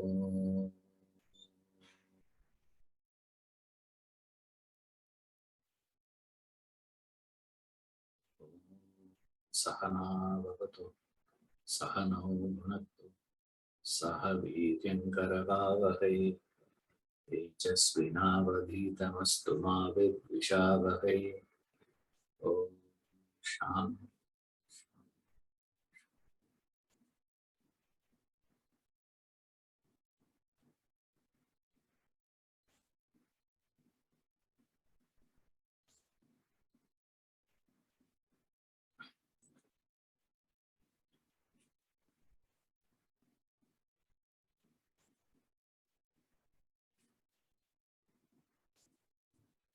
Om. Sahana Bhavatu, Sahanau Bhunatu, Sahaviryankaravavakai, Tejasvinavadhitamastu ma vidvishavahai. Om Shanti.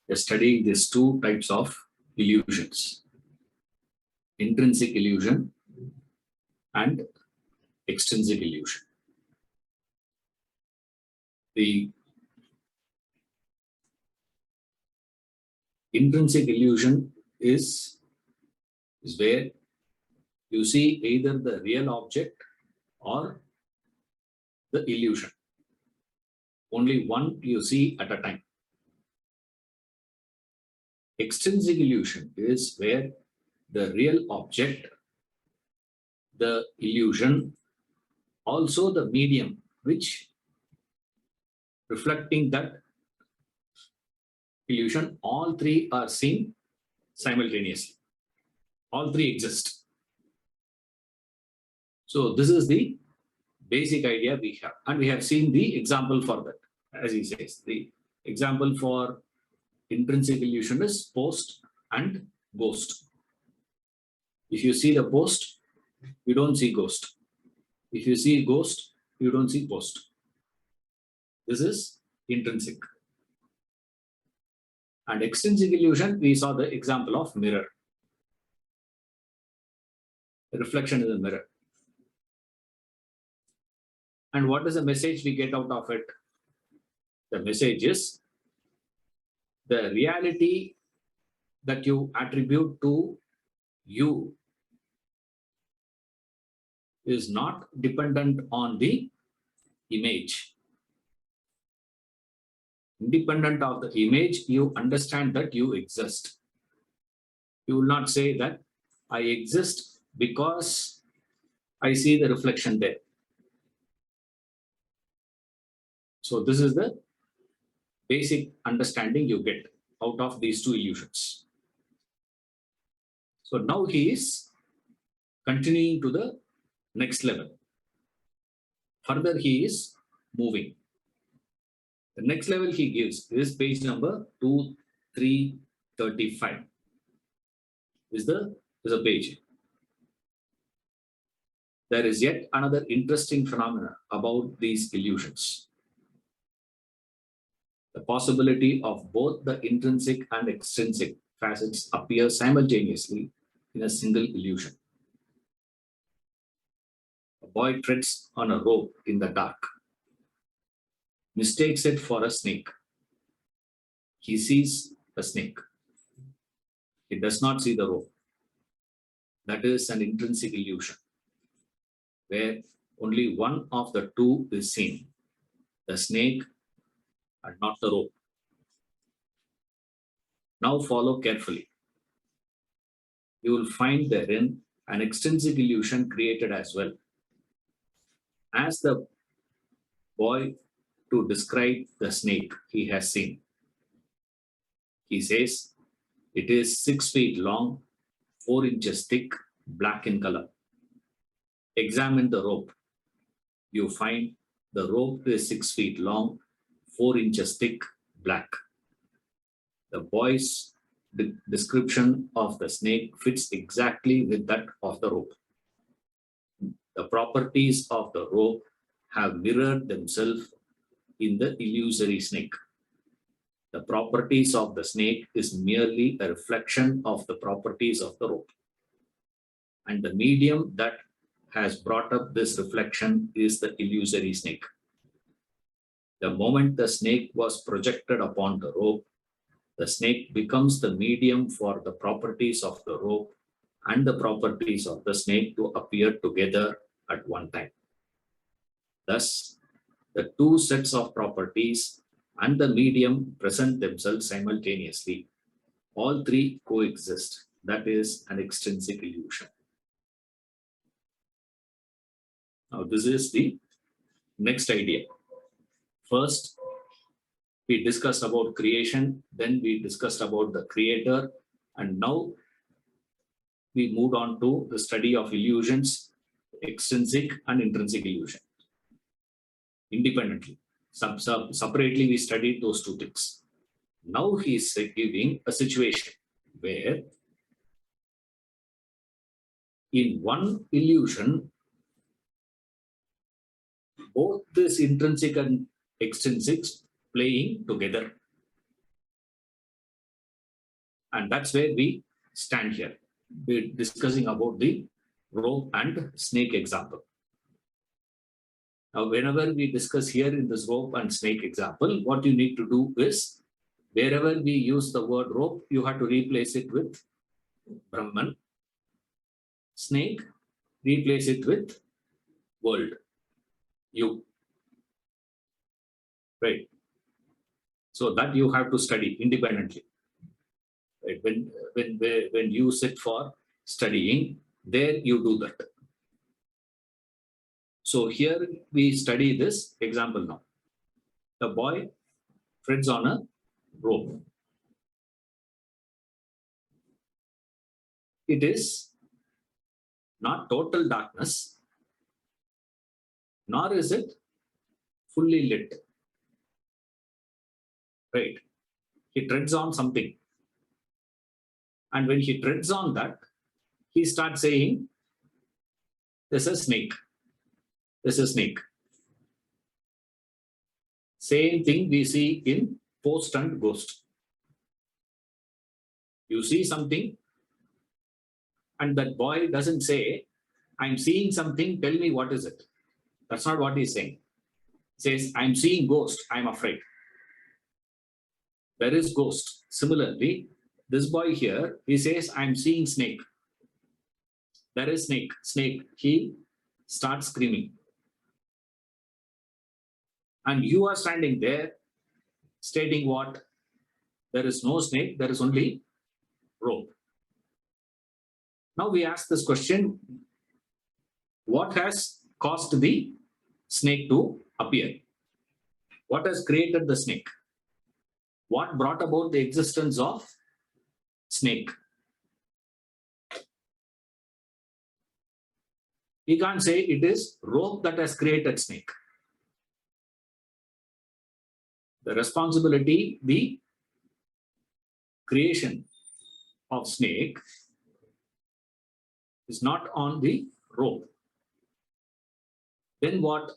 We are studying these two types of illusions: intrinsic illusion and extrinsic illusion. The intrinsic illusion is where you see either the real object or the illusion. Only one you see at a time. Extrinsic illusion is where the real object, the illusion, also the medium which reflecting that illusion, all three are seen simultaneously. All three exist. So this is the basic idea we have, and we have seen the example for that. As he says, the example for intrinsic illusion is post and ghost. If you see the post, you don't see ghost. If you see ghost, you don't see post. This is intrinsic. And extrinsic illusion, we saw the example of mirror. The reflection is a mirror. And what is the message we get out of it? The message is the reality that you attribute to you is not dependent on the image. Independent of the image, you understand that you exist. You will not say that I exist because I see the reflection there. So this is the basic understanding you get out of these two illusions. So now he is continuing to the next level. Further, he is moving. The next level he gives is page number 2335. Is a page. There is yet another interesting phenomenon about these illusions. The possibility of both the intrinsic and extrinsic facets appear simultaneously in a single illusion. A boy treads on a rope in the dark, mistakes it for a snake. He sees a snake. He does not see the rope. That is an intrinsic illusion, where only one of the two is seen, the snake and not the rope. Now follow carefully. You will find therein an extrinsic illusion created as well. As the boy to describe the snake he has seen, he says, it is 6 feet long, 4 inches thick, black in color. Examine the rope. You find the rope is 6 feet long, 4 inches thick, black. The boy's description of the snake fits exactly with that of the rope. The properties of the rope have mirrored themselves in the illusory snake. The properties of the snake is merely a reflection of the properties of the rope. And the medium that has brought up this reflection is the illusory snake. The moment the snake was projected upon the rope, the snake becomes the medium for the properties of the rope and the properties of the snake to appear together at one time. Thus, the two sets of properties and the medium present themselves simultaneously. All three coexist. That is an extrinsic illusion. Now, this is the next idea. First, we discussed about creation, then we discussed about the creator, and now we moved on to the study of illusions, extrinsic and intrinsic illusion. Independently. Separately, we studied those two things. Now he is giving a situation where in one illusion, both this intrinsic and extrinsic playing together. And that's where we stand here. We're discussing about the rope and snake example. Now, whenever we discuss here in this rope and snake example, what you need to do is, wherever we use the word rope, you have to replace it with Brahman. Snake, replace it with world. You. Right. So that you have to study independently. Right. When you sit for studying, there you do that. So here we study this example now. The boy treads on a rope. It is not total darkness, nor is it fully lit. Right? He treads on something. And when he treads on that, he starts saying, "There's a snake. There's a snake." Same thing we see in Post and Ghost. You see something, and that boy doesn't say, "I'm seeing something, tell me what is it." That's not what he's saying. He says, "I'm seeing ghost, I'm afraid." There is ghost. Similarly, this boy here, he says, "I'm seeing snake." There is snake. Snake. He starts screaming. And you are standing there stating what? There is no snake, there is only rope. Now we ask this question, what has caused the snake to appear? What has created the snake? What brought about the existence of snake? We can't say it is rope that has created snake. The responsibility, the creation of snake is not on the rope. Then what?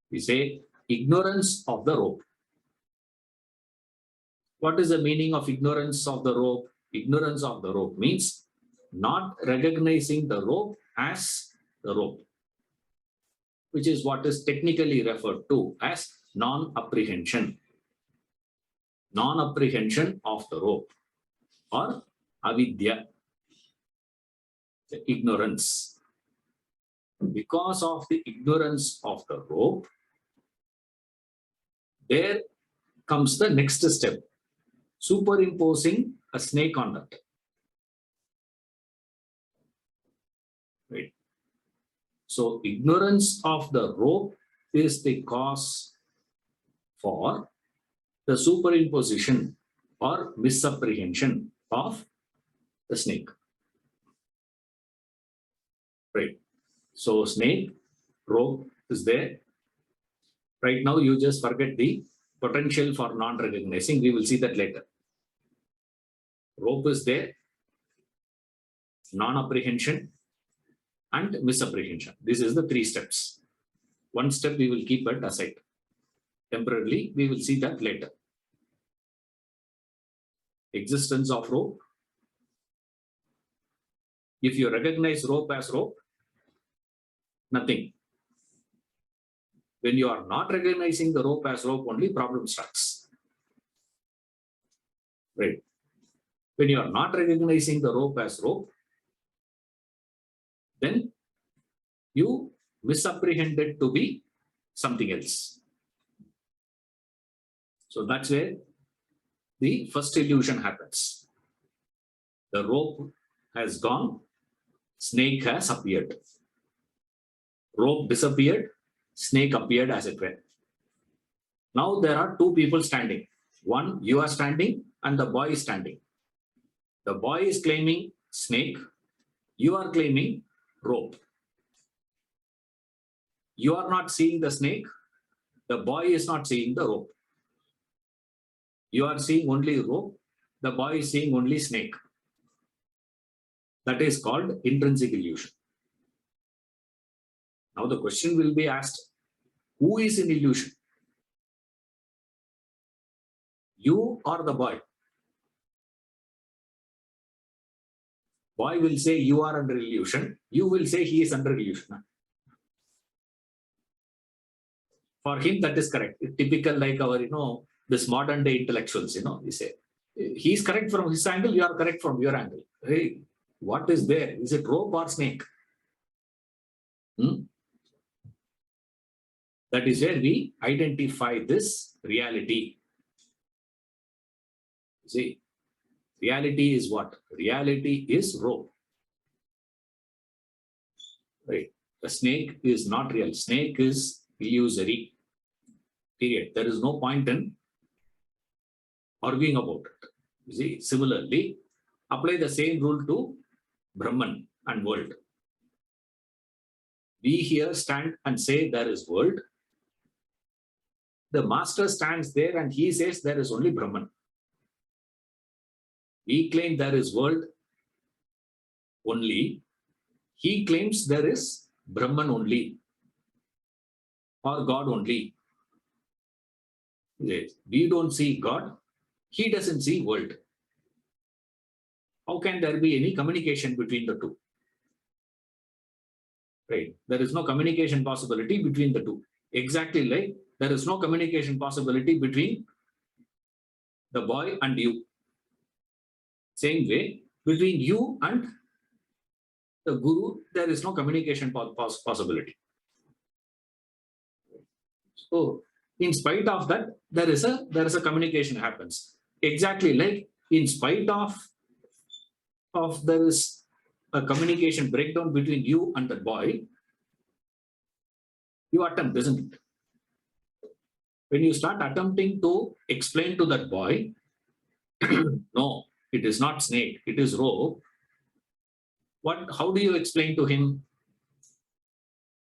We say ignorance of the rope. What is the meaning of ignorance of the rope? Ignorance of the rope means not recognizing the rope as the rope, which is what is technically referred to as non-apprehension. Non-apprehension of the rope, or avidya, the ignorance. Because of the ignorance of the rope, there comes the next step, superimposing a snake on that. Right. So ignorance of the rope is the cause for the superimposition or misapprehension of the snake. Right. So snake, rope is there. Right now you just forget the potential for non-recognizing. We will see that later. Rope is there, non-apprehension and misapprehension. This is the three steps. One step we will keep it aside. Temporarily, we will see that later. Existence of rope. If you recognize rope as rope, nothing. When you are not recognizing the rope as rope, only problem starts. Right. When you are not recognizing the rope as rope, then you misapprehended to be something else. So that's where the first illusion happens. The rope has gone, snake has appeared. Rope disappeared, snake appeared as it were. Now there are two people standing. One, you are standing, and the boy is standing. The boy is claiming snake, you are claiming rope. You are not seeing the snake, the boy is not seeing the rope. You are seeing only rope, the boy is seeing only snake. That is called intrinsic illusion. Now the question will be asked, who is in illusion? You or the boy? Boy will say you are under illusion, you will say he is under illusion. For him, that is correct. Typical like our, this modern day intellectuals, we say, he is correct from his angle, you are correct from your angle. Hey, what is there? Is it rope or snake? That is where we identify this reality. See, reality is what? Reality is rope. Right? The snake is not real. Snake is illusory. Period. There is no point in arguing about it. You see, similarly, apply the same rule to Brahman and world. We here stand and say there is world. The master stands there and he says there is only Brahman. We claim there is world only. He claims there is Brahman only or God only. We don't see God. He doesn't see world. How can there be any communication between the two? Right? There is no communication possibility between the two. Exactly like there is no communication possibility between the boy and you. Same way, between you and the guru, there is no communication possibility. So, in spite of that, there is a communication happens. Exactly like in spite of there is a communication breakdown between you and the boy, you attempt, isn't it? When you start attempting to explain to that boy, no, it is not snake, it is rope. How do you explain to him?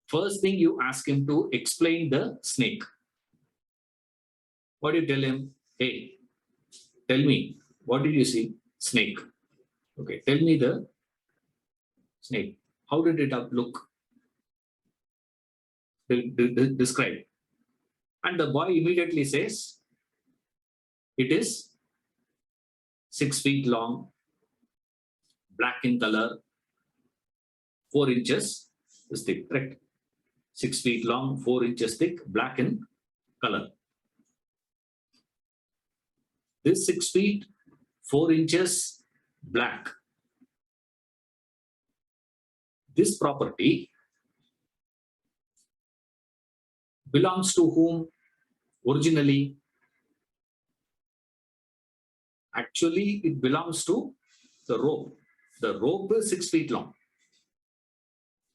First thing you ask him to explain the snake. What do you tell him? Hey, tell me, what did you see? Snake. Okay, tell me the snake. How did it look? Describe. And the boy immediately says, it is 6 feet long, black in color, 4 inches is thick, correct? 6 feet long, 4 inches thick, black in color. This 6 feet, 4 inches black. This property belongs to whom originally? Actually, it belongs to the rope. The rope is 6 feet long.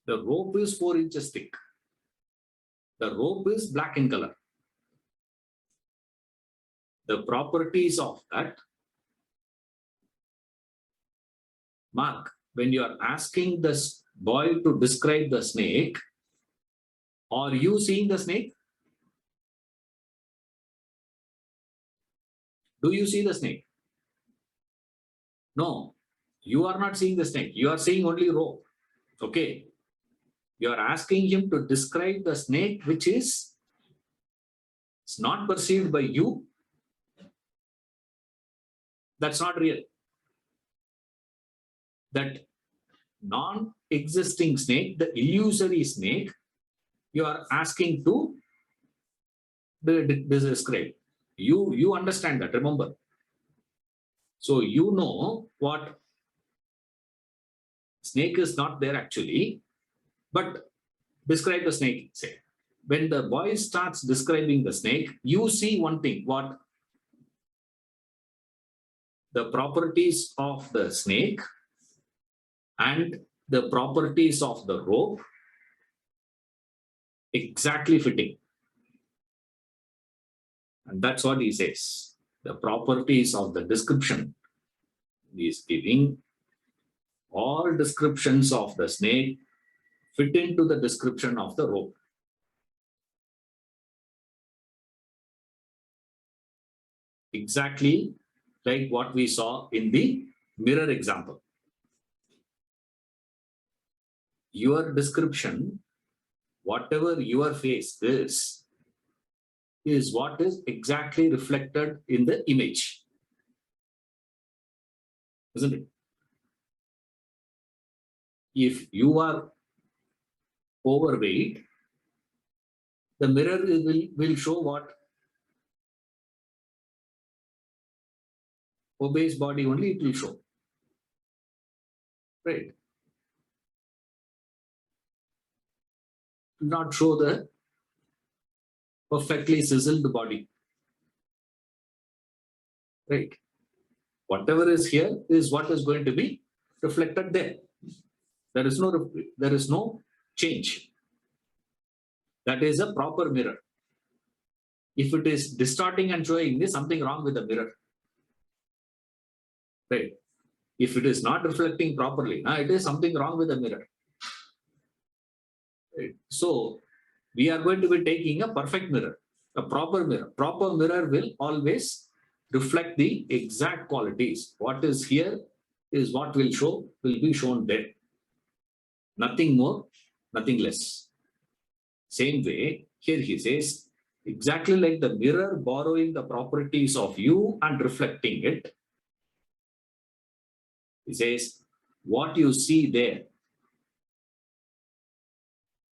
The rope is 4 inches thick. The rope is black in color. The properties of that, Mark, when you are asking this boy to describe the snake, are you seeing the snake? Do you see the snake? No, you are not seeing the snake. You are seeing only rope. Okay. You are asking him to describe the snake, which is not perceived by you. That's not real. That non-existing snake, the illusory snake, you are asking to describe. You understand that, remember. So you know what snake is not there actually, but Describe the snake, say. When the boy starts describing the snake, you see one thing, what? The properties of the snake and the properties of the rope exactly fitting. And that's what he says. The properties of the description. He is giving all descriptions of the snake fit into the description of the rope. Exactly like what we saw in the mirror example. Your description, whatever your face is what is exactly reflected in the image. Isn't it? If you are overweight, the mirror will show what? Obese body only it will show. Right? Not show the perfectly sizzled body. Right? Whatever is here is what is going to be reflected there. There is no change. That is a proper mirror. If it is distorting and showing, there's something wrong with the mirror. Right? If it is not reflecting properly, it is something wrong with the mirror. Right? So we are going to be taking a perfect mirror, a proper mirror. Proper mirror will always reflect the exact qualities. What is here is what will be shown there. Nothing more, nothing less. Same way, here he says, exactly like the mirror borrowing the properties of you and reflecting it. He says, what you see there.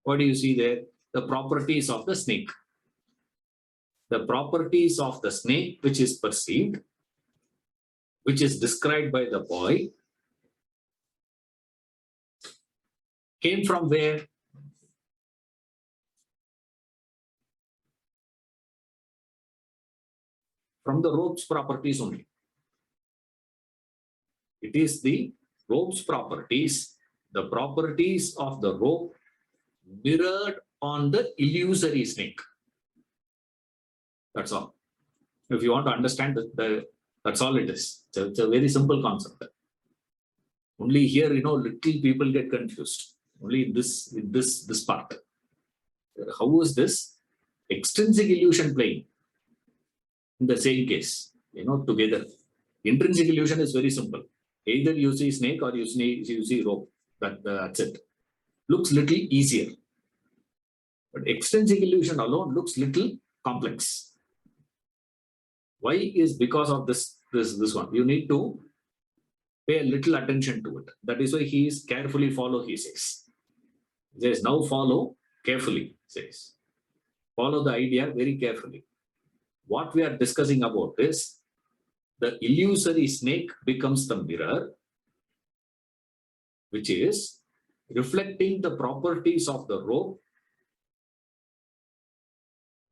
What do you see there? The properties of the snake. The properties of the snake, which is perceived, which is described by the boy, came from where? From the rope's properties only. It is the rope's properties, the properties of the rope mirrored on the illusory snake. That's all. If you want to understand that's all it is. It's a very simple concept. Only here, little people get confused. Only in this part. How is this extrinsic illusion playing in the same case? Together. Intrinsic illusion is very simple. Either you see snake or you see rope. That's it. Looks little easier. But extrinsic illusion alone looks little complex. Why is because of this one? You need to pay a little attention to it. That is why he is carefully follow, he says. He says, now follow carefully, says. Follow the idea very carefully. What we are discussing about is the illusory snake becomes the mirror, which is reflecting the properties of the rope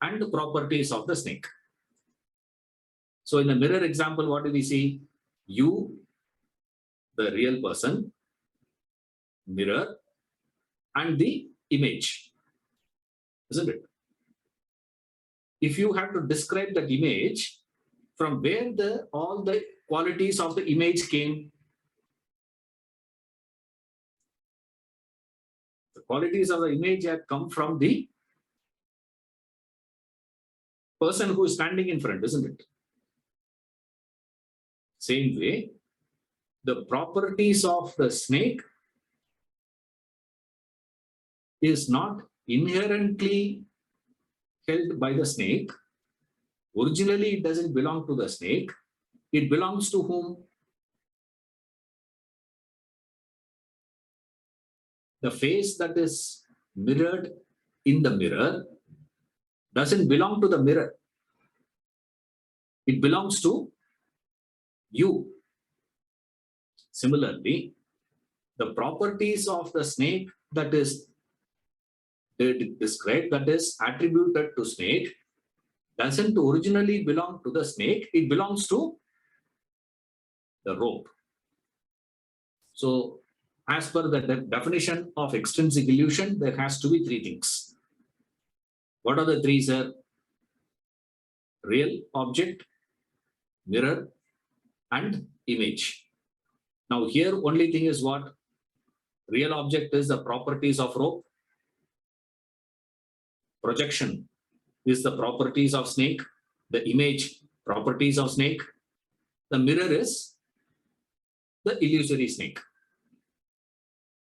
and the properties of the snake. So in the mirror example, what do we see? You, the real person, mirror, and the image. Isn't it? If you have to describe that image, from where all the qualities of the image came? The qualities of the image have come from the person who is standing in front, isn't it? Same way, the properties of the snake is not inherently held by the snake. Originally, it doesn't belong to the snake. It belongs to whom? The face that is mirrored in the mirror doesn't belong to the mirror. It belongs to you. Similarly, the properties of the snake that is described, that is attributed to snake, doesn't originally belong to the snake, it belongs to the rope. So, as per the definition of extrinsic illusion, there has to be three things. What are the three, sir? Real object, mirror, and image. Now, here only thing is what? Real object is the properties of rope. Projection is the properties of snake. The image, properties of snake. The mirror is the illusory snake.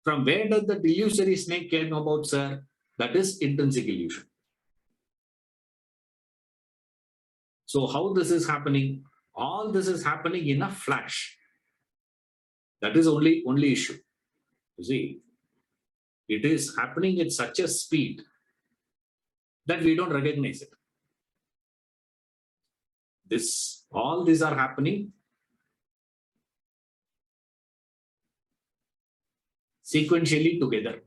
From where does the illusory snake came about, sir? That is intrinsic illusion. So how this is happening? All this is happening in a flash. That is only issue. You see, it is happening at such a speed that we don't recognize it. All these are happening sequentially together.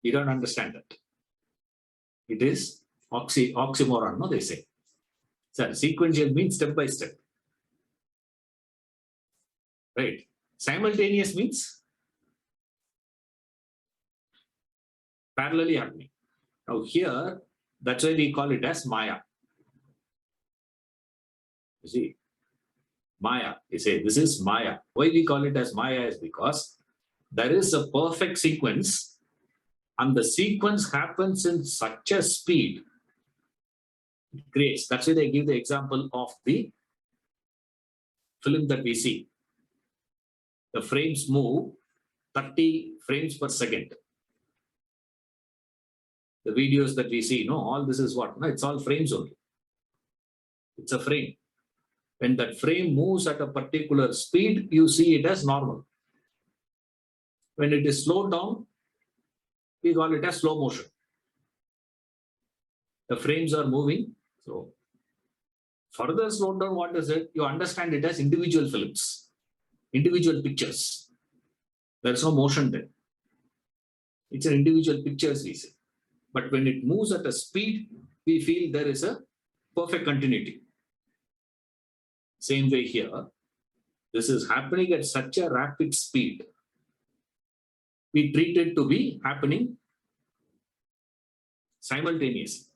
You don't understand that. It is oxymoron, no, they say. So sequential means step by step. Right. Simultaneous means parallelly happening. Now here, that's why we call it as Maya. You see, Maya, you say this is Maya. Why we call it as Maya is because there is a perfect sequence and the sequence happens in such a speed. It creates. That's why they give the example of the film that we see. The frames move 30 frames per second. The videos that we see, no, all this is what? No, it's all frames only. It's a frame. When that frame moves at a particular speed, you see it as normal. When it is slowed down, we call it as slow motion. The frames are moving. So, further slowed down, what is it? You understand it as individual films, individual pictures. There's no motion there. It's an individual pictures, we say. But when it moves at a speed, we feel there is a perfect continuity. Same way here. This is happening at such a rapid speed. We treat it to be happening simultaneously.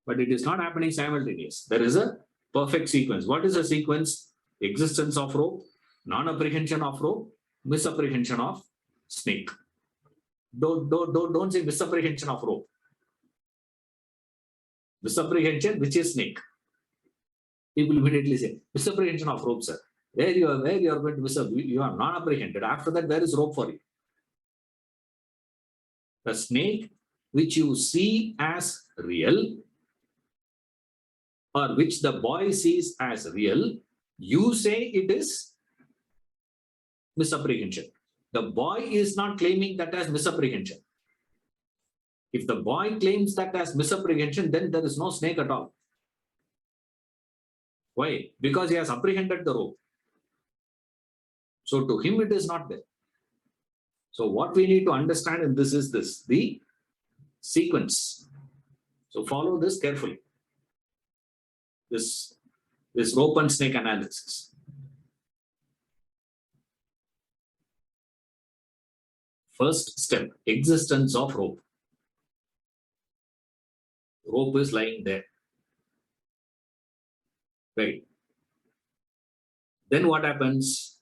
But it is not happening simultaneous. There is a perfect sequence. What is a sequence? Existence of rope, non-apprehension of rope, misapprehension of snake. Don't say misapprehension of rope. Misapprehension, which is snake. People immediately say, misapprehension of rope, sir. Where you are going to misapprehend, you are non-apprehended. After that, there is rope for you. The snake which you see as real, or which the boy sees as real, you say it is misapprehension. The boy is not claiming that as misapprehension. If the boy claims that as misapprehension, then there is no snake at all. Why? Because he has apprehended the rope. So to him, it is not there. So what we need to understand in this is this, the sequence. So follow this carefully. This rope and snake analysis. First step, existence of rope. Rope is lying there. Right. Then what happens?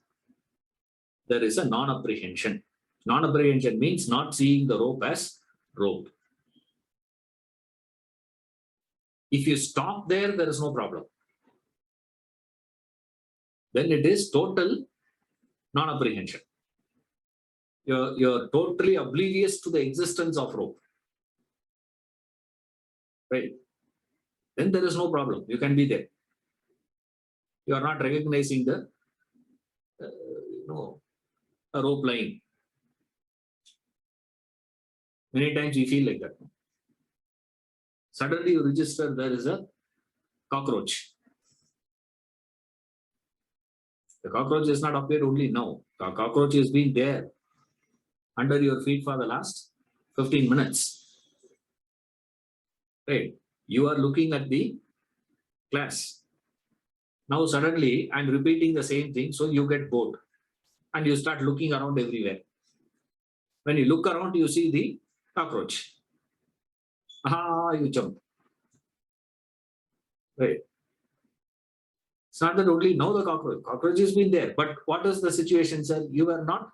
There is a non-apprehension. Non-apprehension means not seeing the rope as rope. If you stop there, there is no problem. Then it is total non-apprehension. You're totally oblivious to the existence of rope. Right? Then there is no problem. You can be there. You are not recognizing the a rope lying. Many times we feel like that. Suddenly you register there is a cockroach. The cockroach has not appeared only now. The cockroach has been there under your feet for the last 15 minutes. Right? You are looking at the class. Now suddenly I'm repeating the same thing, so you get bored and you start looking around everywhere. When you look around, you see the cockroach. You jump. Right? It's not that only now the cockroach has been there, but what is the situation, sir? You are not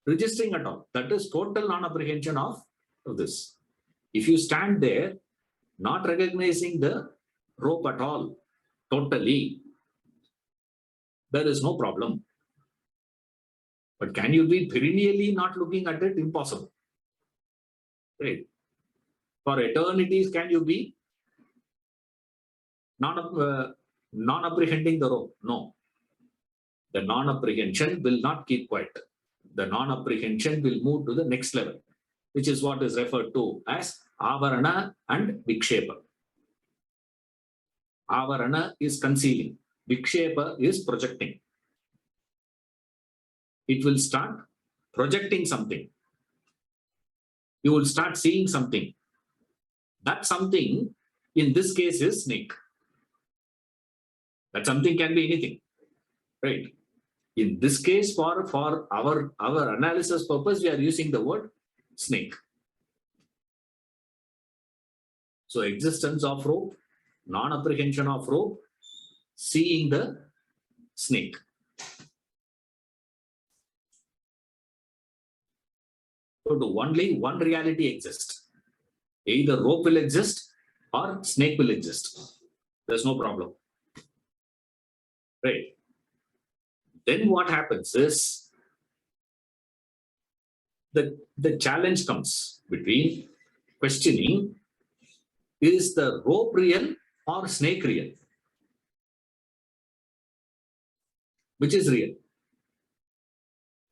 registering at all. That is total non-apprehension of this. If you stand there, not recognizing the rope at all, totally, there is no problem. But can you be perennially not looking at it? Impossible. Right? For eternities, can you be non-apprehending the rope? No. The non-apprehension will not keep quiet. The non-apprehension will move to the next level, which is what is referred to as avarana and vikshepa. Avarana is concealing. Vikshepa is projecting. It will start projecting something. You will start seeing something. That something, in this case, is snake. That something can be anything. Right? In this case, for our analysis purpose, we are using the word snake. So existence of rope, non-apprehension of rope, seeing the snake. So do only one reality exist. Either rope will exist or snake will exist. There's no problem. Right? Then what happens is the challenge comes between questioning, is the rope real or snake real? Which is real?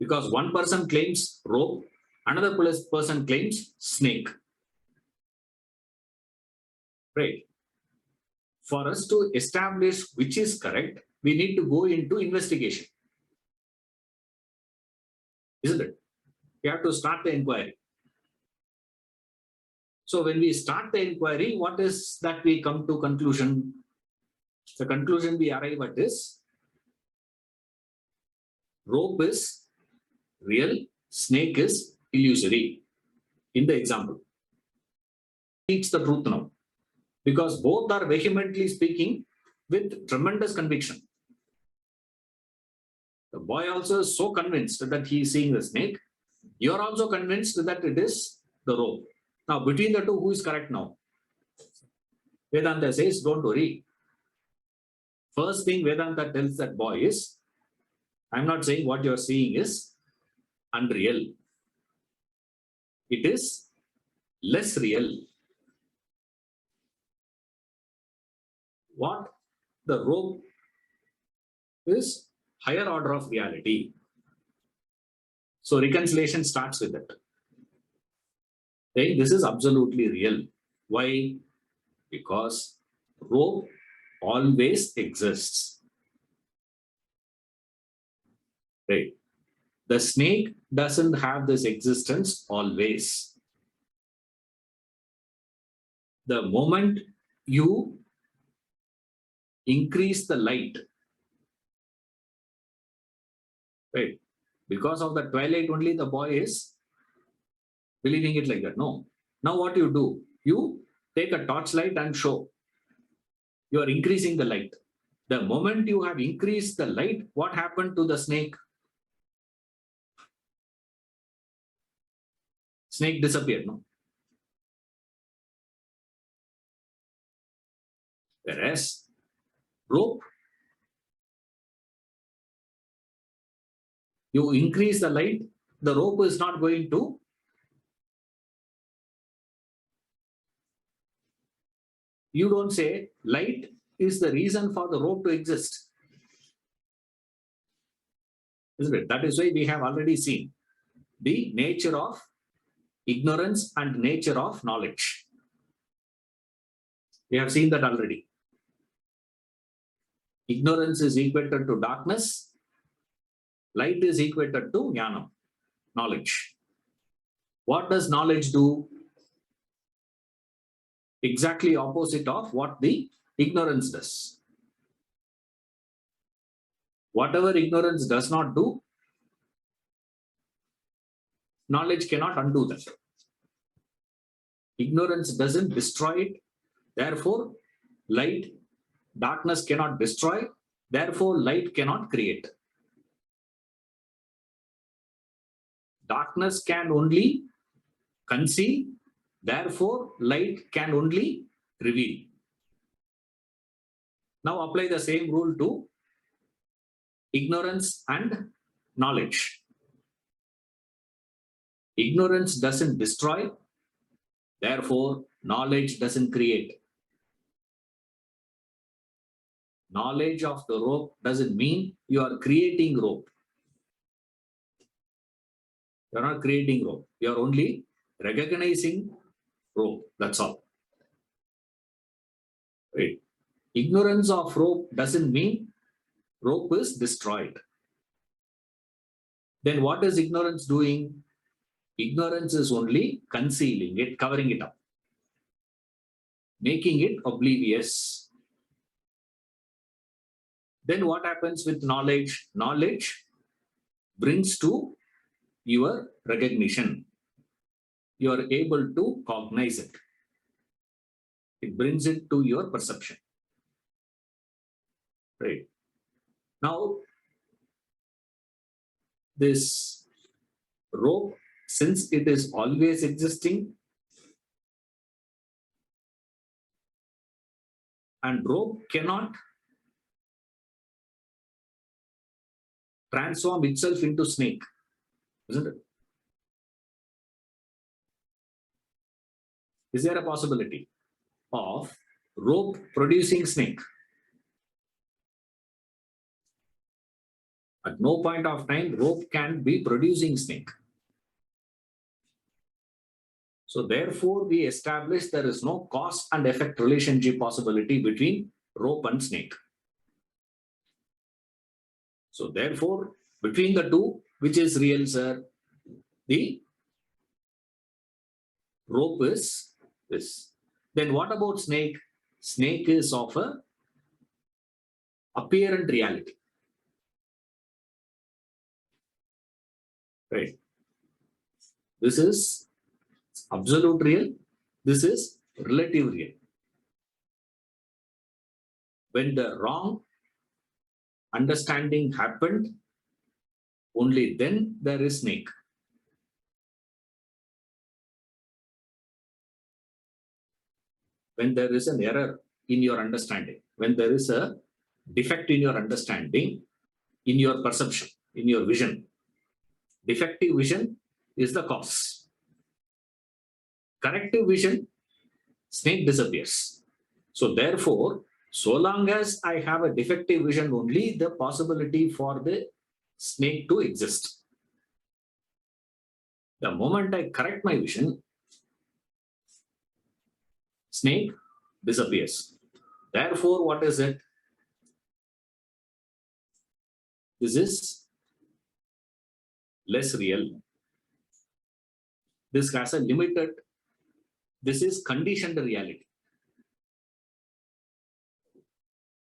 Because one person claims rope, another person claims snake. Right? For us to establish which is correct, we need to go into investigation. Isn't it? We have to start the inquiry. So when we start the inquiry, what is that we come to conclusion? The conclusion we arrive at is rope is real, snake is illusory. In the example, it's the truth now, because both are vehemently speaking with tremendous conviction. The boy also is so convinced that he is seeing the snake. You are also convinced that it is the rope. Now, between the two, who is correct now? Vedanta says, don't worry. First thing Vedanta tells that boy is, I'm not saying what you're seeing is unreal. It is less real. What? The rope is higher order of reality. So reconciliation starts with it. Saying this is absolutely real. Why? Because rope always exists. Right? The snake doesn't have this existence always. The moment you increase the light, right? Because of the twilight only the boy is believing it like that. No. Now what you do? You take a torchlight and show. You are increasing the light. The moment you have increased the light, what happened to the snake? Snake disappeared, no? Whereas rope, you increase the light, the rope is not going to you don't say light is the reason for the rope to exist. Isn't it? That is why we have already seen the nature of ignorance and nature of knowledge. We have seen that already. Ignorance is equated to darkness. Light is equated to jnanam, knowledge. What does knowledge do? Exactly opposite of what the ignorance does. Whatever ignorance does not do, knowledge cannot undo that. Ignorance doesn't destroy it. Therefore, darkness cannot destroy. Therefore, light cannot create. Darkness can only conceal. Therefore, light can only reveal. Now apply the same rule to ignorance and knowledge. Ignorance doesn't destroy. Therefore, knowledge doesn't create. Knowledge of the rope doesn't mean you are creating rope. You are not creating rope. You are only recognizing rope. That's all. Right. Ignorance of rope doesn't mean rope is destroyed. Then what is ignorance doing? Ignorance is only concealing it, covering it up, making it oblivious. Then what happens with knowledge? Knowledge brings to your recognition. You are able to cognize it. It brings it to your perception. Right. Now, this rope, since it is always existing, and rope cannot transform itself into snake, isn't it? Is there a possibility of rope producing snake? At no point of time, rope can be producing snake. So therefore, we establish there is no cause and effect relationship possibility between rope and snake. So therefore, between the two, which is real, sir? The rope is this. Then what about snake? Snake is of a apparent reality. Right. This is absolute real. This is relative real. When the wrong understanding happened, only then there is snake. When there is an error in your understanding, when there is a defect in your understanding, in your perception, in your vision, defective vision is the cause. Corrective vision, snake disappears. So therefore, so long as I have a defective vision, only the possibility for the snake to exist. The moment I correct my vision, snake disappears. Therefore, what is it? This is less real. This has a limited, this is conditioned reality.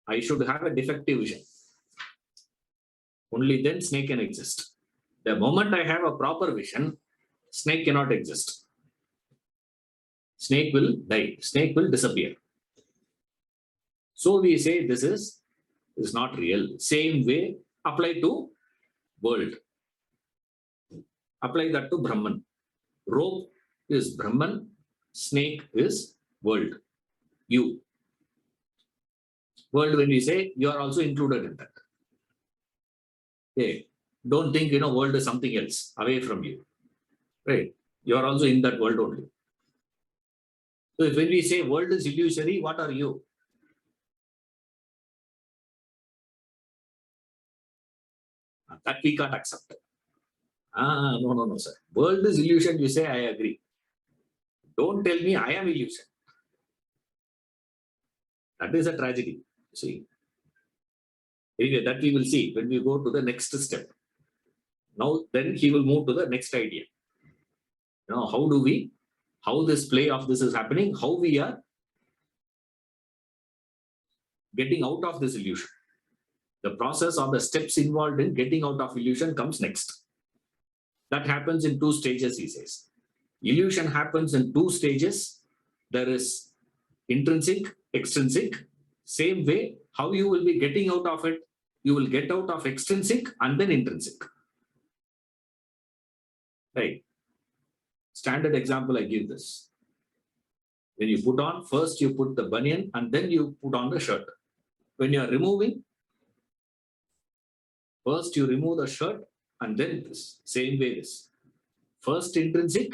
I should have a defective vision. Only then snake can exist. The moment I have a proper vision, snake cannot exist. Snake will die. Snake will disappear. So we say this is not real. Same way, apply to world. Apply that to Brahman. Rope is Brahman. Snake is world. You. World, when we say, you are also included in that. Okay. Don't think, world is something else away from you. Right? You are also in that world only. So when we say world is illusory, what are you? That we can't accept. No, sir. World is illusion, you say, I agree. Don't tell me I am illusion. That is a tragedy. See. Anyway, that we will see when we go to the next step. Now, then he will move to the next idea. How this play of this is happening, how we are getting out of this illusion. The process or the steps involved in getting out of illusion comes next. That happens in 2 stages, he says. Illusion happens in 2 stages. There is intrinsic, extrinsic. Same way, how you will be getting out of it, you will get out of extrinsic and then intrinsic. Right. Standard example, I give this. When you put on, first you put the banian and then you put on the shirt. When you are removing, first you remove the shirt and then this. Same way this. First intrinsic,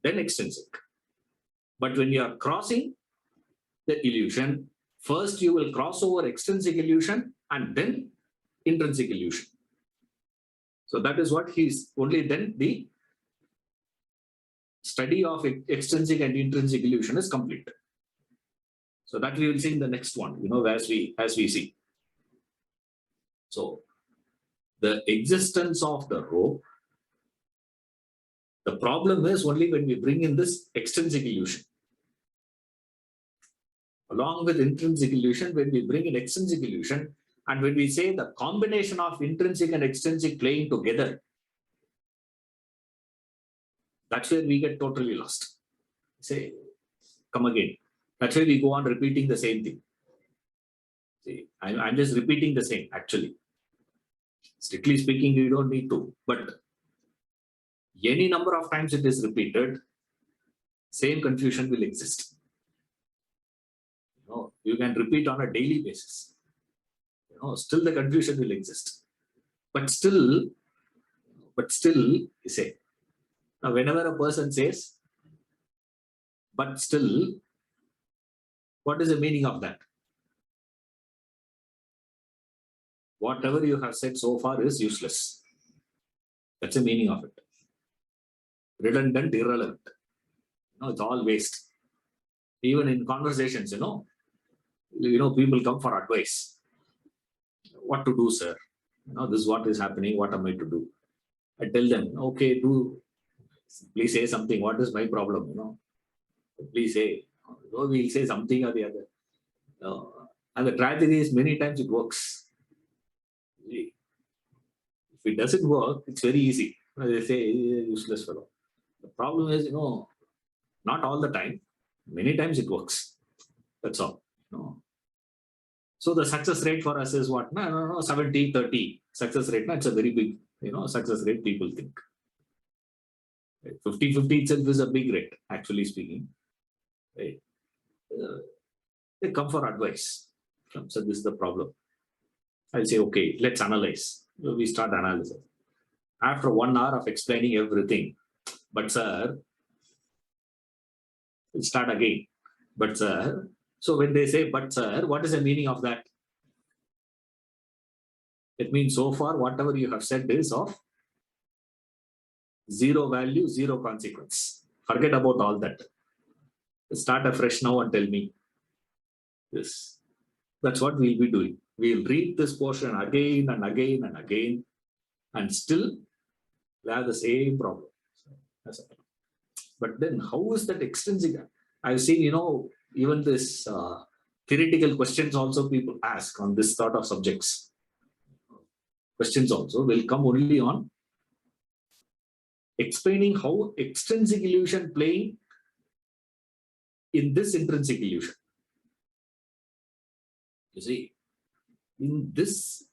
then extrinsic. But when you are crossing the illusion, first you will cross over extrinsic illusion and then intrinsic illusion. So that is what he's only then the study of extrinsic and intrinsic illusion is complete. So that we will see in the next one, as we see. So the existence of the rope, the problem is only when we bring in this extrinsic illusion. Along with intrinsic illusion, when we bring in extrinsic illusion, and when we say the combination of intrinsic and extrinsic playing together, that's where we get totally lost. Say, come again. That's why we go on repeating the same thing. See, I'm just repeating the same, actually. Strictly speaking, you don't need to. But any number of times it is repeated, same confusion will exist. You can repeat on a daily basis. Still the confusion will exist. But still, you say, now whenever a person says, but still, what is the meaning of that? Whatever you have said so far is useless. That's the meaning of it. Redundant, irrelevant. It's all waste. Even in conversations, people come for advice. What to do, sir? This is what is happening. What am I to do? I tell them, okay, please say something. What is my problem? Please say. We'll say something or the other. And the tragedy is many times it works. If it doesn't work, it's very easy. They say, useless fellow. The problem is, not all the time. Many times it works. That's all. So the success rate for us is what? 70-30 success rate. It's a very big, success rate people think. 50-50 itself is a big rate, actually speaking. Right? They come for advice. So this is the problem. I'll say, okay, let's analyze. We start analysis. After 1 hour of explaining everything, but sir, we'll start again. But sir, so when they say, but sir, what is the meaning of that? It means so far, whatever you have said is of zero value, zero consequence. Forget about all that. Start afresh now and tell me this. That's what we'll be doing. We'll read this portion again and again and again, and still we have the same problem. But then how is that extrinsic? I've seen, even this theoretical questions also people ask on this sort of subjects. Questions also will come only on explaining how extrinsic illusion playing in this intrinsic illusion. You see, in this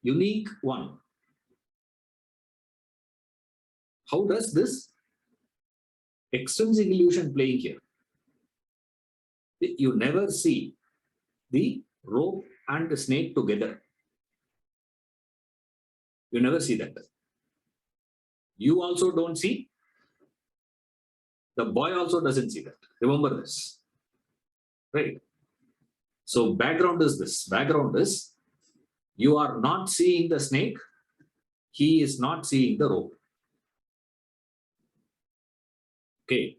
unique one, how does this extrinsic illusion playing here? You never see the rope and the snake together. You never see that. You also don't see. The boy also doesn't see that. Remember this. Right? So background is this. Background is you are not seeing the snake. He is not seeing the rope. Okay.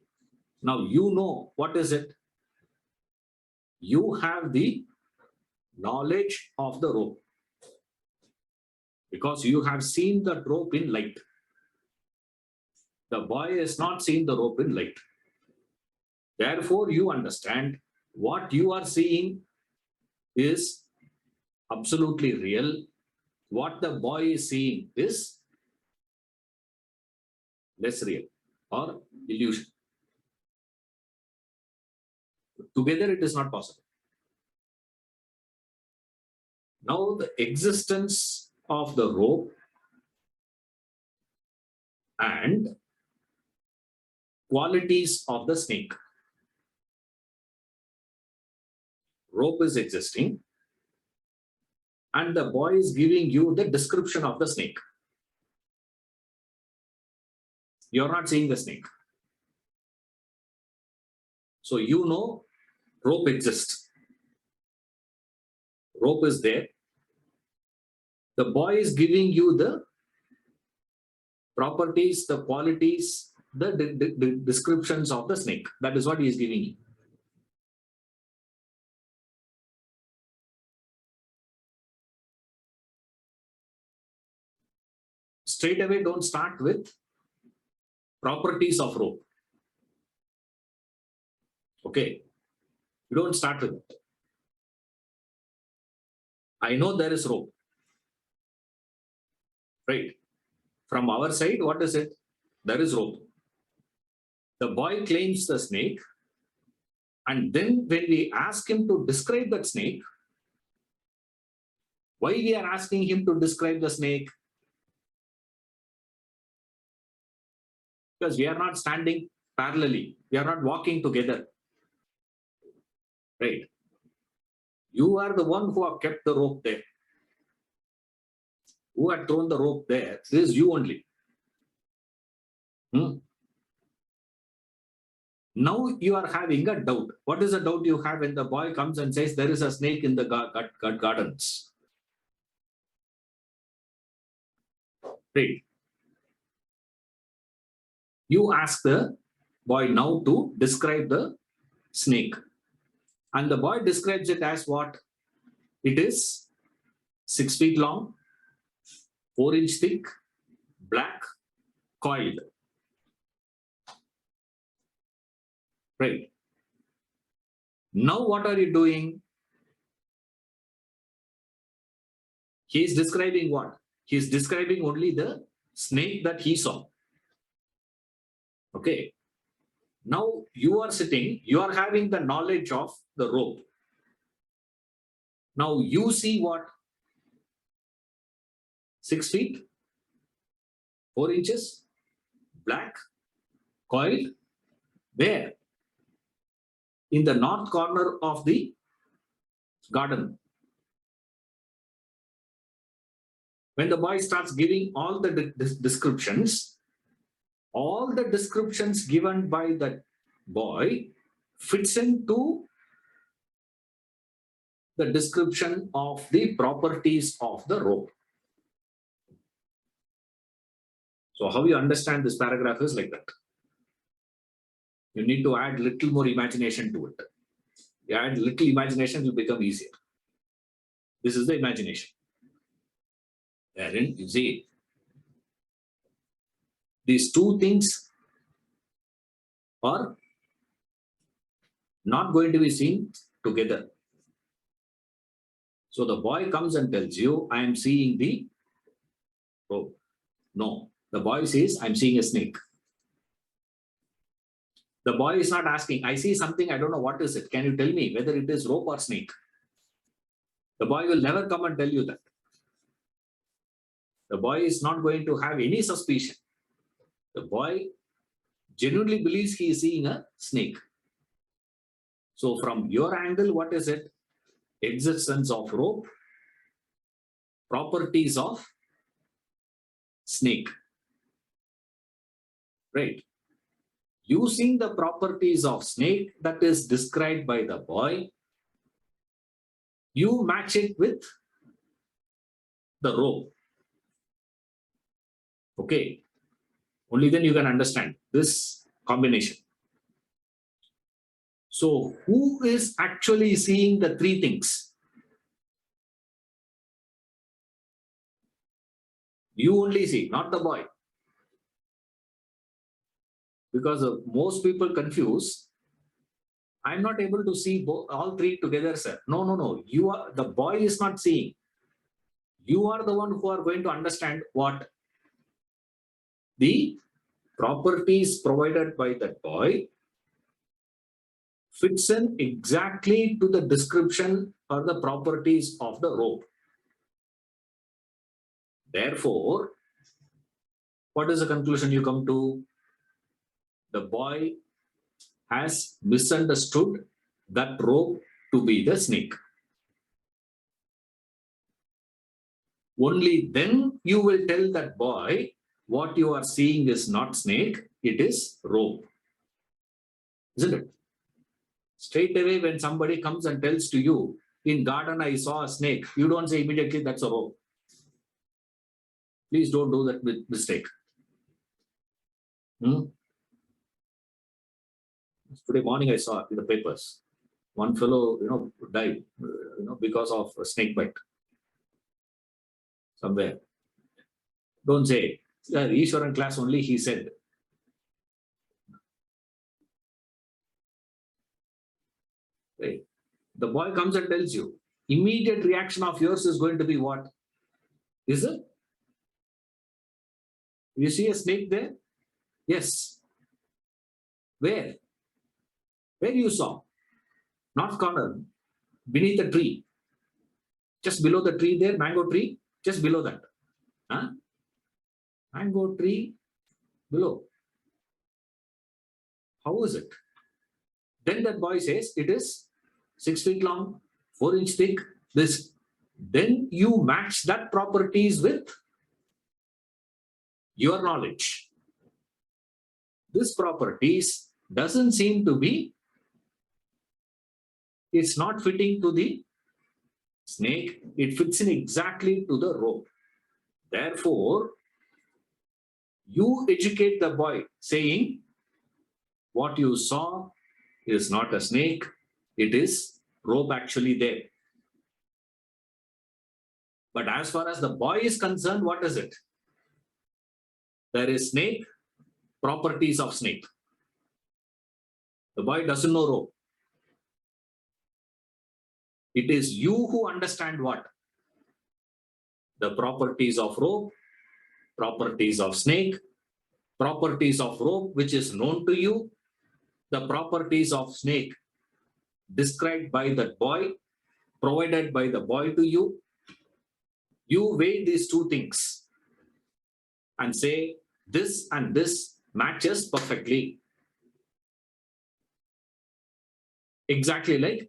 Now you know what is it? You have the knowledge of the rope because you have seen the rope in light. The boy has not seen the rope in light. Therefore, you understand what you are seeing is absolutely real. What the boy is seeing is less real or illusion. Together, it is not possible. Now, the existence of the rope and qualities of the snake. Rope is existing, and the boy is giving you the description of the snake. You're not seeing the snake. So you know rope exists. Rope is there. The boy is giving you the properties, the qualities, the descriptions of the snake. That is what he is giving you. Straight away, don't start with properties of rope. Okay, you don't start with it. I know there is rope. Right. From our side, what is it? There is rope. The boy claims the snake, and then when we ask him to describe that snake, why we are asking him to describe the snake? Because we are not standing parallelly. We are not walking together. Right. You are the one who have kept the rope there. Who had thrown the rope there? It is you only. Now you are having a doubt. What is the doubt you have when the boy comes and says there is a snake in the gardens? Right. You ask the boy now to describe the snake. And the boy describes it as what? It is 6 feet long, 4 inch thick, black, coiled. Right. Now what are you doing? He is describing what? He is describing only the snake that he saw. Okay. Now you are sitting, you are having the knowledge of the rope. Now you see what? 6 feet, 4 inches, black, coiled. Where? In the north corner of the garden. When the boy starts giving all the descriptions, all the descriptions given by the boy fits into the description of the properties of the rope. So how you understand this paragraph is like that. You need to add little more imagination to it. You add little imagination, it will become easier. This is the imagination. Therein, you see, these two things are not going to be seen together. So the boy comes and tells you, I am seeing the rope. No, the boy says, I'm seeing a snake. The boy is not asking, I see something, I don't know what is it. Can you tell me whether it is rope or snake? The boy will never come and tell you that. The boy is not going to have any suspicion. The boy genuinely believes he is seeing a snake. So from your angle, what is it? Existence of rope, properties of snake. Right. Using the properties of snake that is described by the boy, you match it with the rope. Okay. Only then you can understand this combination. So who is actually seeing the three things? You only see, not the boy. Because most people confuse. I'm not able to see all three together, sir. No, no, no. You are the boy is not seeing. You are the one who are going to understand what the properties provided by that boy fits in exactly to the description or the properties of the rope. Therefore, what is the conclusion you come to? The boy has misunderstood that rope to be the snake. Only then you will tell that boy what you are seeing is not snake, it is rope. Isn't it? Straight away, when somebody comes and tells to you, in garden I saw a snake, you don't say immediately that's a rope. Please don't do that mistake. Today morning I saw in the papers, one fellow, died, because of a snake bite somewhere. Don't say, Ishwaran class only he said. Right. The boy comes and tells you, immediate reaction of yours is going to be what? Is it? You see a snake there? Yes. Where? Where you saw? North corner, beneath the tree. Just below the tree there, mango tree, just below that. Huh? Mango tree below. How is it? Then that boy says, it is 6 feet long, 4 inch thick, this. Then you match that properties with your knowledge. This properties doesn't seem to be, it's not fitting to the snake, it fits in exactly to the rope. Therefore, you educate the boy saying, what you saw is not a snake, it is rope actually there. But as far as the boy is concerned, what is it? There is snake, properties of snake. The boy doesn't know rope. It is you who understand what? The properties of rope, properties of snake, properties of rope which is known to you, the properties of snake described by that boy, provided by the boy to you. You weigh these two things and say this and this matches perfectly. Exactly like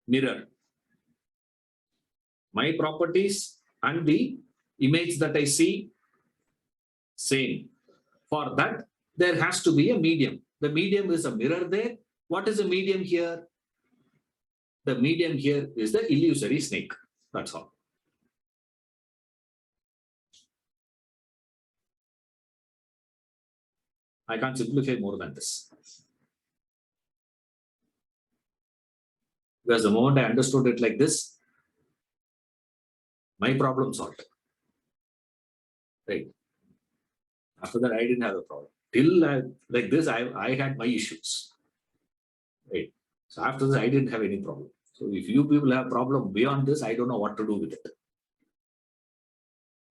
mirror. My properties and the image that I see, same. For that, there has to be a medium. The medium is a mirror there. What is the medium here? The medium here is the illusory snake. That's all. I can't simplify more than this. Because the moment I understood it like this, my problem solved. Right. After that, I didn't have a problem. Till like this, I had my issues. Right. So after this, I didn't have any problem. So if you people have problem beyond this, I don't know what to do with it.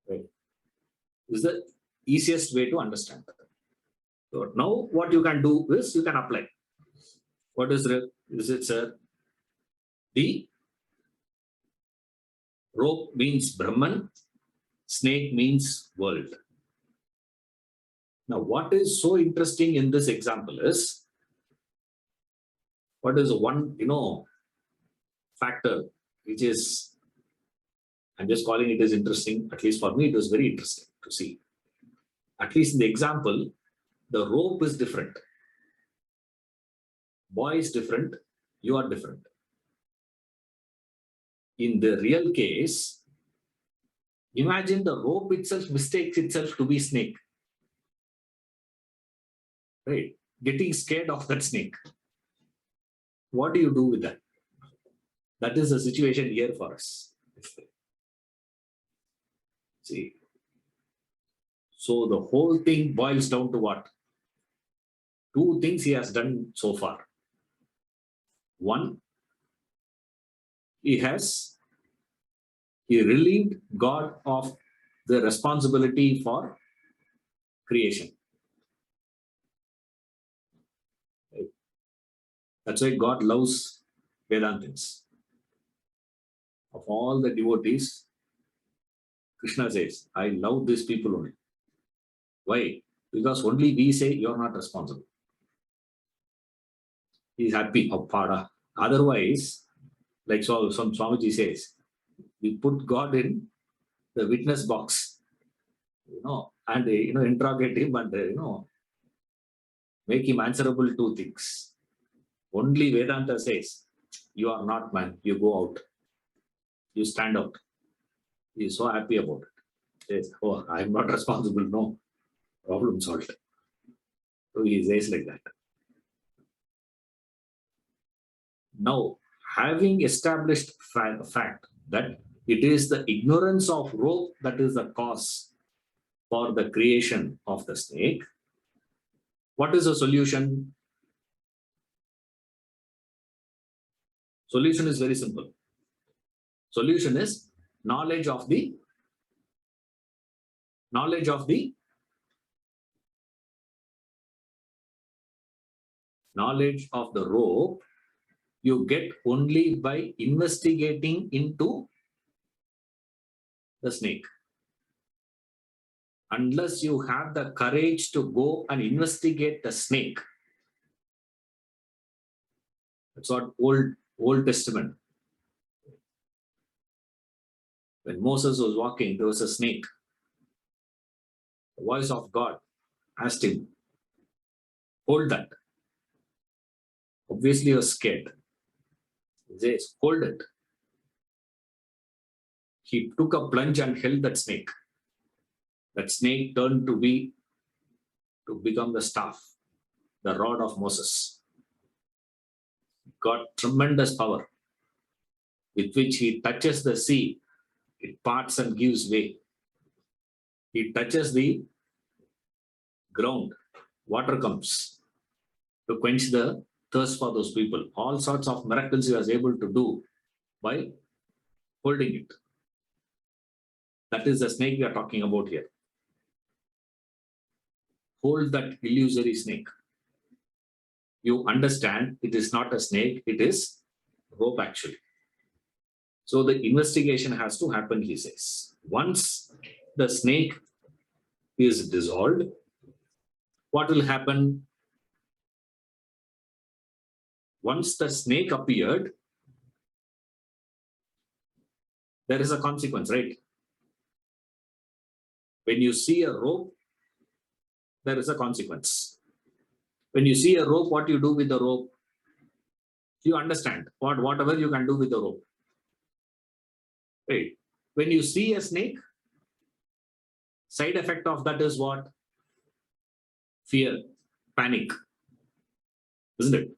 Right. This is the easiest way to understand that. So now what you can do is you can apply. What is it, sir? The rope means Brahman, snake means world. Now, what is so interesting in this example is, what is one, factor, which is, I'm just calling it as interesting, at least for me, it was very interesting to see. At least in the example, the rope is different. Boy is different, you are different. In the real case, imagine the rope itself mistakes itself to be snake. Right? Getting scared of that snake. What do you do with that? That is the situation here for us. See. So the whole thing boils down to what? Two things he has done so far. One, he relieved God of the responsibility for creation. That's why God loves Vedantins. Of all the devotees, Krishna says, I love these people only. Why? Because only we say you're not responsible. He's happy of Pada. Otherwise, like some Swamiji says, we put God in the witness box, and interrogate him and make him answerable to things. Only Vedanta says, you are not man, you go out. You stand out. He is so happy about it. Says, oh, I am not responsible. No, problem solved. So he says like that. Now, having established fact that it is the ignorance of rope that is the cause for the creation of the snake, what is the solution? Solution is very simple. Solution is knowledge of the rope you get only by investigating into the snake. Unless you have the courage to go and investigate the snake. That's what Old Testament. When Moses was walking, there was a snake. The voice of God asked him, hold that. Obviously, he was scared. He says, hold it. He took a plunge and held that snake. That snake turned to become the staff, the rod of Moses. Got tremendous power with which he touches the sea, it parts and gives way. He touches the ground, water comes to quench the thirst for those people. All sorts of miracles he was able to do by holding it. That is the snake we are talking about here. Hold that illusory snake. You understand it is not a snake, it is rope actually. So the investigation has to happen, he says. Once the snake is dissolved, what will happen? Once the snake appeared, there is a consequence, right? When you see a rope, there is a consequence. When you see a rope, what you do with the rope? You understand whatever you can do with the rope. Right? When you see a snake, side effect of that is what? Fear, panic. Isn't it?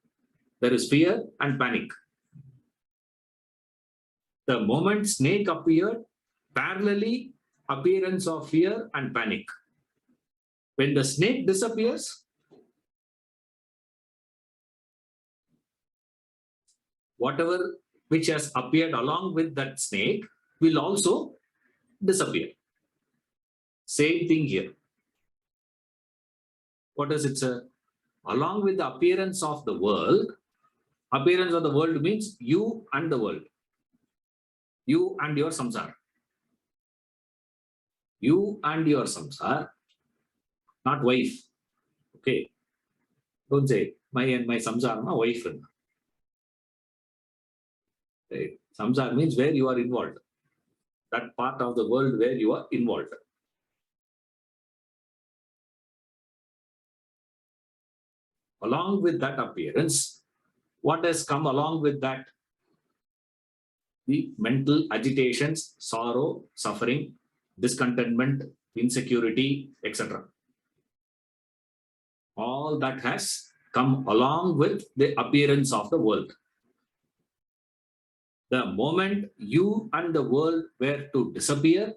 There is fear and panic. The moment snake appeared, parallelly appearance of fear and panic. When the snake disappears, whatever which has appeared along with that snake will also disappear. Same thing here. What does it say? Along with the appearance of the world means you and the world. You and your samsara. You and your samsara, not wife. Okay. Don't say my and my samsara, my wife. Right. Samsara means where you are involved. That part of the world where you are involved. Along with that appearance, what has come along with that? The mental agitations, sorrow, suffering, discontentment, insecurity, etc. All that has come along with the appearance of the world. The moment you and the world were to disappear,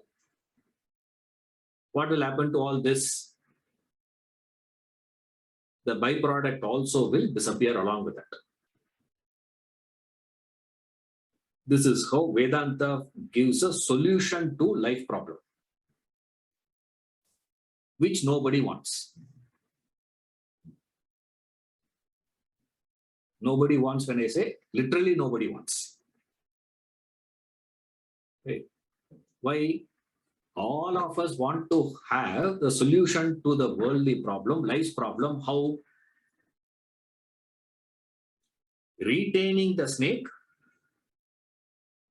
what will happen to all this? the byproduct also will disappear along with it. This is how Vedanta gives a solution to life problem, which nobody wants. Nobody wants, when I say literally nobody wants. Okay. Why? All of us want to have the solution to the worldly problem, life's problem. How? Retaining the snake,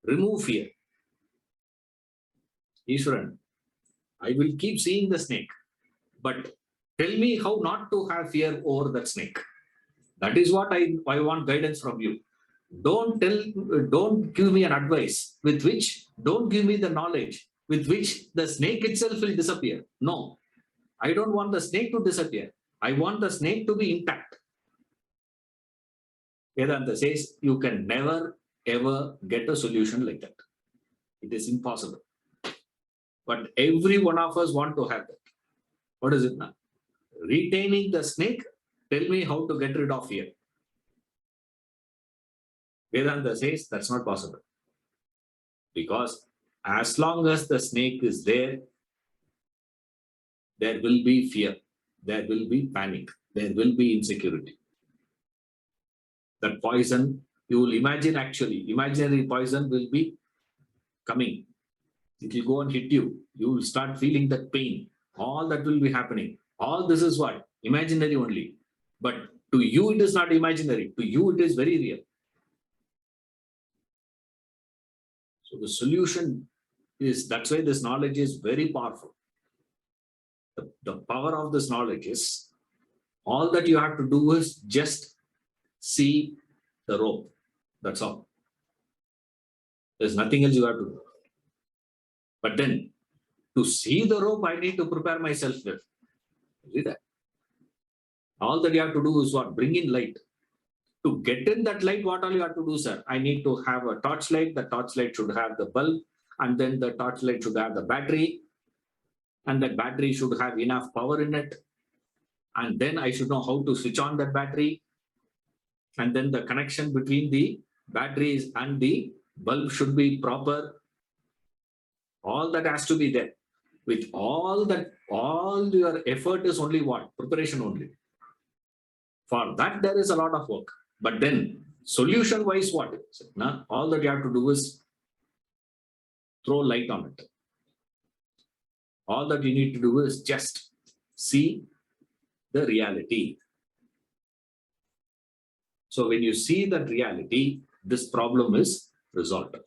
remove fear. Ishwaran, I will keep seeing the snake, but tell me how not to have fear over that snake. That is what I want guidance from you. Don't give me an advice with which, don't give me the knowledge with which the snake itself will disappear. No, I don't want the snake to disappear. I want the snake to be intact. Vedanta says you can never ever get a solution like that. It is impossible. But every one of us want to have that. What is it now? Retaining the snake, tell me how to get rid of fear. Vedanta says that's not possible. Because as long as the snake is there, there will be fear, there will be panic, there will be insecurity. That poison, you will imagine, actually, imaginary poison will be coming. It will go and hit you. You will start feeling that pain. All that will be happening. All this is what? Imaginary only. But to you, it is not imaginary. To you, it is very real. So the solution is, that's why this knowledge is very powerful. The power of this knowledge is, all that you have to do is just see the rope. That's all. There's nothing else you have to do. But then, to see the rope, I need to prepare myself with. See that? All that you have to do is what? Bring in light. To get in that light, what all you have to do, sir? I need to have a torchlight. The torchlight should have the bulb, and then the torchlight should have the battery, and that battery should have enough power in it. And then I should know how to switch on that battery. And then the connection between the batteries and the bulb should be proper. All that has to be there. With all that, all your effort is only what? Preparation only. For that, there is a lot of work. But then, solution-wise, what? Now, all that you have to do is throw light on it. All that you need to do is just see the reality. So when you see that reality, this problem is resolved.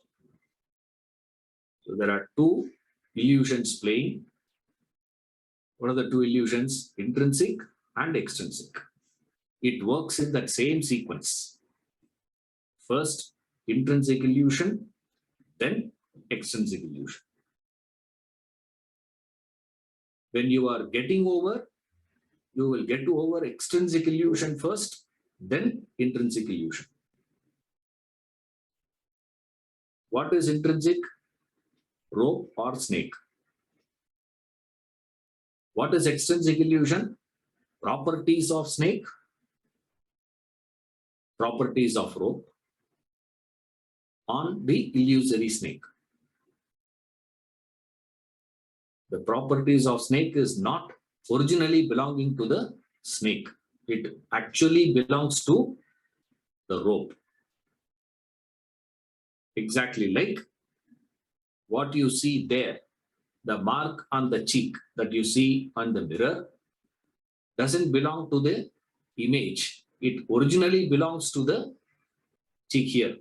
So there are two illusions playing. What are the two illusions? Intrinsic and extrinsic. It works in that same sequence. First, intrinsic illusion, then extrinsic illusion. When you are getting over, you will get over extrinsic illusion first, then intrinsic illusion. What is intrinsic? Rope or snake. What is extrinsic illusion? Properties of snake, properties of rope on the illusory snake. The properties of snake is not originally belonging to the snake. It actually belongs to the rope. Exactly like what you see there, the mark on the cheek that you see on the mirror doesn't belong to the image. It originally belongs to the cheek here.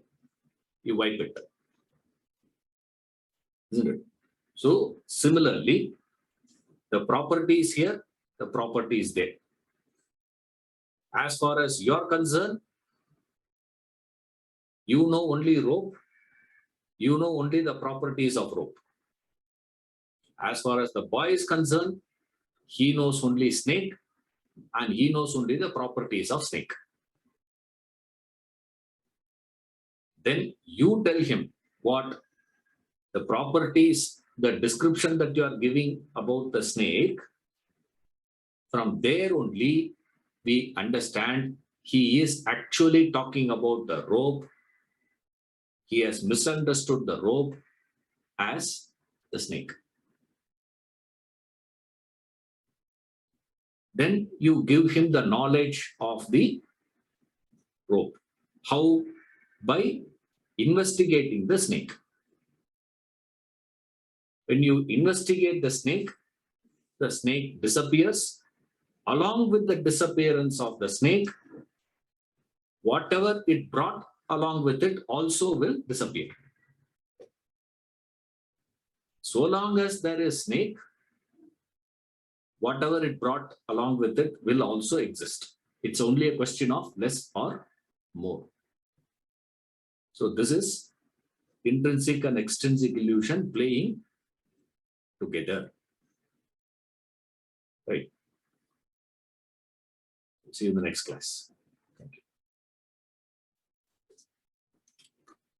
You wipe it. Isn't it? So similarly, the property is here, the property is there. As far as you're concerned, you know only rope, you know only the properties of rope. As far as the boy is concerned, he knows only snake and he knows only the properties of snake. Then you tell him what the properties, the description that you are giving about the snake. From there only, we understand he is actually talking about the rope. He has misunderstood the rope as the snake. Then you give him the knowledge of the rope. How? By investigating the snake. When you investigate the snake disappears. Along with the disappearance of the snake, whatever it brought along with it also will disappear. So long as there is snake, whatever it brought along with it will also exist. It's only a question of less or more. So this is intrinsic and extrinsic illusion playing together. Right. See you in the next class.